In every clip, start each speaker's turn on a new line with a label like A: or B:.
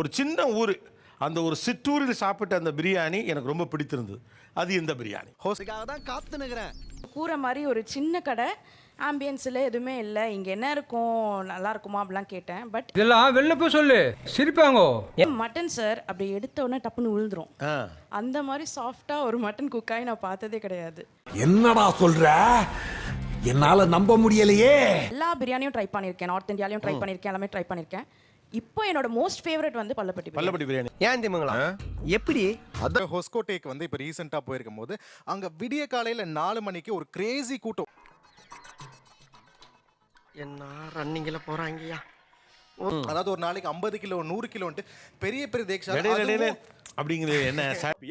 A: ஒரு சின்ன ஊர், அந்த ஒரு சிற்றூரில் சாப்பிட்ட அந்த பிரியாணி எனக்கு ரொம்ப பிடித்திருந்தது. அது இந்த பிரியாணி.
B: ஹோஸ்டுக்காக தான் காத்து நிக்கிறேன்.
C: கூரை மாதிரி ஒரு சின்ன கடை, ஆம்பியன்ஸில் எதுவுமே இல்லை, இங்கே என்ன இருக்கும், நல்லா இருக்குமா அப்படிலாம் கேட்டேன். பட்
D: இதெல்லாம் வெளில போய் சொல்லு, சிரிப்பாங்கோ.
C: மட்டன் சார் அப்படி எடுத்த உடனே டப்புன்னு விழுந்துரும். அந்த மாதிரி சாஃப்டாக ஒரு மட்டன் குக்காய் நான் பார்த்ததே கிடையாது.
E: என்னடா சொல்ற? என்னால நம்ப முடியலையே.
C: எல்லா பிரியாணியும் ட்ரை பண்ணியிருக்கேன், நார்த் இந்தியாலையும் ட்ரை பண்ணியிருக்கேன், எல்லாமே ட்ரை பண்ணியிருக்கேன். இப்போ என்னோட மோஸ்ட் ஃபேவரட் வந்து பல்லப்பட்டி
A: பிரியாணி.
B: ஏன் திமுங்களா எப்படி
F: அத ஹொஸ்கோட்டேக்கு வந்து இப்போ ரீசெண்டாக போயிருக்கும் போது அங்கே விடிய காலையில் 4 மணிக்கு ஒரு கிரேசி கூட்டம்.
B: என்ன ரன்னிங்ல போறாங்கய்யா.
F: அதாவது ஒரு நாளைக்கு 50 கிலோ 100 கிலோன்ட்டு பெரிய பெரிய தேக்ஷா
A: அப்படிங்கிறது என்ன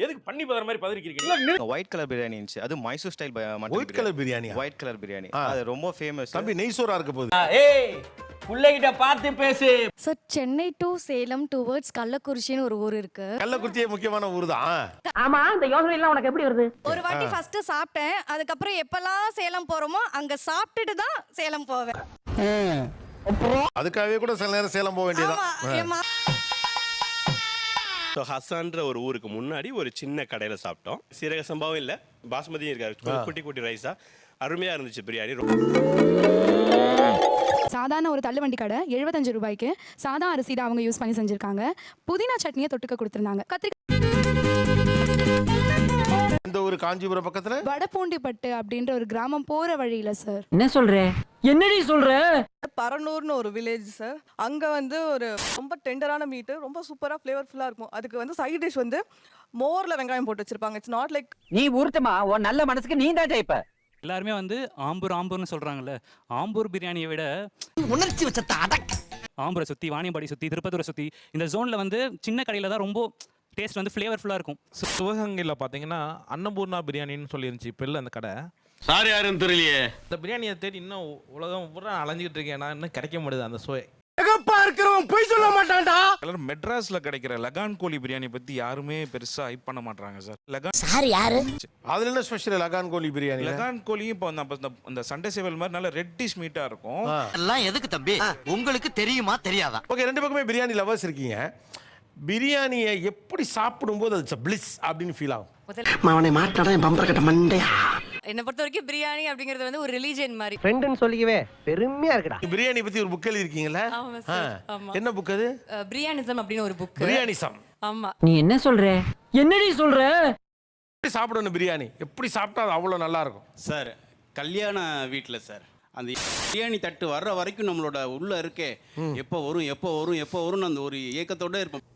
G: எதுக்கு பண்ணி பதற மாதிரி பதறிக்கிறீங்க?
H: ஒயிட் கலர் பிரியாணி இருந்துச்சு. அது Mysore style
A: white colour biryani.
H: White colour biryani அது ரொம்ப ஃபேமஸ்.
A: தம்பி நெய்சோரா இருக்க போகுது.
G: ஏய் புள்ளைகிட்ட பார்த்து பேசு.
I: Sir, Chennai to Salem towards கள்ளக்குறிச்சின்னு ஒரு ஊர் இருக்கு.
A: கள்ளக்குறிச்சியே முக்கியமான ஊர் தான்.
J: ஆமா, இந்த யோசனை எல்லாம் உனக்கு எப்படி வருது?
I: ஒரு வாட்டி ஃபர்ஸ்ட் சாப்பிட்டேன், அதுக்கப்புறம் எப்பெல்லாம் சேலம் போறோமோ அங்க சாப்பிட்டுட்டு தான் சேலம் போவேன்.
A: அதுக்காகவே கூட சில நேரம் சேலம் போக வேண்டியதான்.
G: ஸோ ஹசான்ற ஒரு ஊருக்கு முன்னாடி ஒரு சின்ன கடையில் சாப்பிட்டோம். சீரக சம்பாவும் இல்லை, பாஸ்மதியும் இருக்காது, குட்டி குட்டி ரைஸா அருமையாக இருந்துச்சு பிரியாணி.
K: சாதாரண ஒரு தள்ளுவண்டி கடை 75 ரூபாய்க்கு சாதா அரிசி தான் அவங்க யூஸ் பண்ணி செஞ்சிருக்காங்க. புதினா சட்னியை தொட்டுக்க கொடுத்துருந்தாங்க.
A: இந்த ஒரு காஞ்சிபுரம் பக்கத்துல
K: வடபூண்டிப்பட்டு அப்படின்ற ஒரு கிராமம் போற வழியில சார்.
J: என்ன சொல்ற? என்னடி சொல்ற?
C: பரனூர்னு ஒரு வில்லேஜ் சார். அங்கே வந்து ஒரு ரொம்ப டெண்டரான மீட்டு, ரொம்ப சூப்பராக ஃப்ளேவர்ஃபுல்லாக இருக்கும். அதுக்கு வந்து சைட் டிஷ் வந்து மோரில் வெங்காயம் போட்டு வச்சிருப்பாங்க. இட்ஸ் நாட் லைக்
J: நீ ஊர்த்தமா, உன் நல்ல மனசுக்கு நீ தான் ஜெயிப்ப.
D: எல்லாருமே வந்து ஆம்பூர்னு சொல்றாங்கல்ல. ஆம்பூர் பிரியாணியை விட
B: உணர்ச்சி வச்சத அடக்.
D: ஆம்பூரை சுற்றி, வாணியம்பாடி சுற்றி, திருப்பத்தூரை சுற்றி இந்த ஜோனில் வந்து சின்ன கடையில் தான் ரொம்ப டேஸ்ட் வந்து ஃப்ளேவர்ஃபுல்லாக இருக்கும்.
L: சிவகங்கையில் பார்த்தீங்கன்னா அன்னபூர்ணா பிரியாணின்னு சொல்லிருந்துச்சு. இப்போ இல்லை அந்த கடை.
G: சார் யாருன்னு தெரியலையே.
L: இந்த பிரியாணியை தேடி இன்னும் உலகம் பூரா அலைஞ்சிக்கிட்டு இருக்கேன். நான் இன்னும் கிடைக்க முடியுது அந்த சுவை.
B: போய் சொல்ல மாட்டான்டா.
H: மெட்ராஸ்ல கிடைக்கிற லகான் கோழி பிரியாணி பத்தி யாருமே பெருசா ஹைப் பண்ண மாட்டாங்க சார். லகான்
B: சார் யாரு?
A: அதுல என்ன ஸ்பெஷல் லகான் கோழி பிரியாணி?
H: லகான் கோழியும் இப்போ அந்த சண்டே சேவல் மாதிரி நல்ல ரெட்டிஷ் மீட்டா இருக்கும்.
B: எல்லாம் எதுக்கு தம்பி? உங்களுக்கு தெரியுமா தெரியாதா?
A: ஓகே, ரெண்டு பக்கமே பிரியாணி லவர்ஸ் இருக்கீங்க. பிரியாணியை எப்படி சாப்பிடும்போது அது பிளிஸ் அப்படின்னு ஃபீல் ஆகும்?
B: அவனை மாட்டாடா என் பம்பர கட்ட மண்டையா.
C: என்னை பொறுத்த வரைக்கும் பிரியாணி அப்படிங்கிறது வந்து ஒரு ரிலீஜன் மாதிரி.
B: ஃப்ரெண்ட்னு சொல்லிக்கவே பெருமையா இருக்குடா.
A: பிரியாணி பத்தி ஒரு புக் எழுதிருக்கீங்களா? என்ன புக் அது?
C: பிரியாணிசம் அப்படின்னு ஒரு புக்.
A: பிரியாணிசம்.
C: ஆமா.
J: நீ என்ன சொல்ற? என்னடி சொல்ற?
A: எப்படி சாப்பிடணும் பிரியாணி? எப்படி சாப்பிட்டா அது அவ்வளோ நல்லா இருக்கும்
G: சார்? கல்யாண வீட்டில் சார் அந்த பிரியாணி தட்டு வர்ற வரைக்கும் நம்மளோட உள்ள இருக்கே எப்போ வரும் அந்த ஒரு ஏக்கத்தோட இருப்போம்.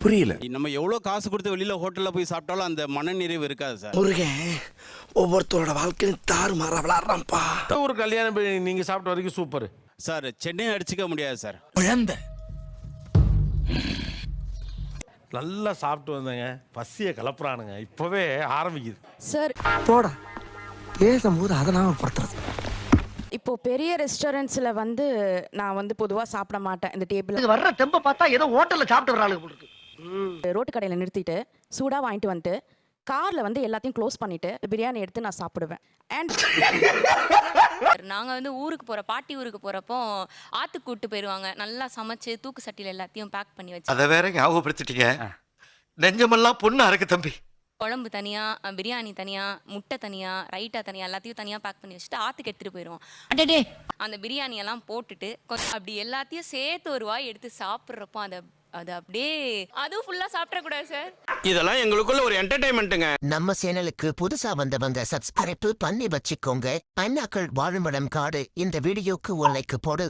E: புரியல.
G: நம்ம எவ்வளோ காசு கொடுத்து வெளியில ஹோட்டல்ல போய் சாப்பிட்டாலும் அந்த மன நிறைவு இருக்காது சார்.
B: முருகன் ஒவ்வொருத்தரோட வாழ்க்கையும் தாறுமாறா விளையாடுறான்ப்பா.
A: ஒரு கல்யாண பிரியாணி நீங்க சாப்பிட்ட வரைக்கும் சூப்பர்
G: சார். சென்னை அடிச்சுக்க முடியாது சார்.
E: குழந்தை
A: நல்லா சாப்பிட்டு வந்தேங்க. பசியை கலப்புறானுங்க, இப்பவே ஆரம்பிக்குது
C: சார்
B: போடா பேசும்போது அதெல்லாம் படுத்துறது.
C: இப்போ பெரிய ரெஸ்டாரண்ட்ஸில் வந்து நான் வந்து பொதுவாக சாப்பிட மாட்டேன். இந்த டேபிள்
B: வர்ற தெம்ப பார்த்தா ஏதோ ஹோட்டல்ல சாப்பிட்டு வர்றாளுங்க போல இருக்கு.
C: ரோட்டு கடையில் நிறுத்திட்டு சூடாக வாங்கிட்டு வந்துட்டு காரில் வந்து எல்லாத்தையும் க்ளோஸ் பண்ணிட்டு பிரியாணி எடுத்து நான் சாப்பிடுவேன். அண்ட்
I: நாங்கள் வந்து ஊருக்கு போகிற பாட்டி ஊருக்கு போகிறப்போ ஆற்றுக்கு கூட்டு போயிடுவாங்க. நல்லா சமைச்சு தூக்கு சட்டியில் எல்லாத்தையும் பேக் பண்ணி வச்சு.
B: அதை வேற ஞாபகப்படுத்திட்டீங்க. நெஞ்சமெல்லாம் பொண்ணு அறக்கு தம்பி.
I: குழம்பு தனியாக, பிரியாணி தனியாக, முட்டை தனியாக, ரைட்டா தனியாக, எல்லாத்தையும் தனியாக பேக் பண்ணி வச்சுட்டு ஆற்றுக்கு எடுத்துகிட்டு போயிடுவோம். அந்த பிரியாணியெல்லாம் போட்டுட்டு கொஞ்சம் அப்படி எல்லாத்தையும் சேர்த்து ஒரு வாய் எடுத்து சாப்பிட்றப்போ அது அப்படியே அதுவும் ஃபுல்லாக சாப்பிடக்கூடாது சார்.
G: இதெல்லாம் எங்களுக்குள்ள ஒரு என்டர்டைன்மெண்ட்டுங்க.
B: நம்ம சேனலுக்கு புதுசா வந்தவங்க சப்ஸ்கிரைப் பண்ணி வச்சுக்கோங்க. அண்ணாக்கள் வாழுமிடம் காடு இந்த வீடியோக்கு ஒரு லைக் போடு.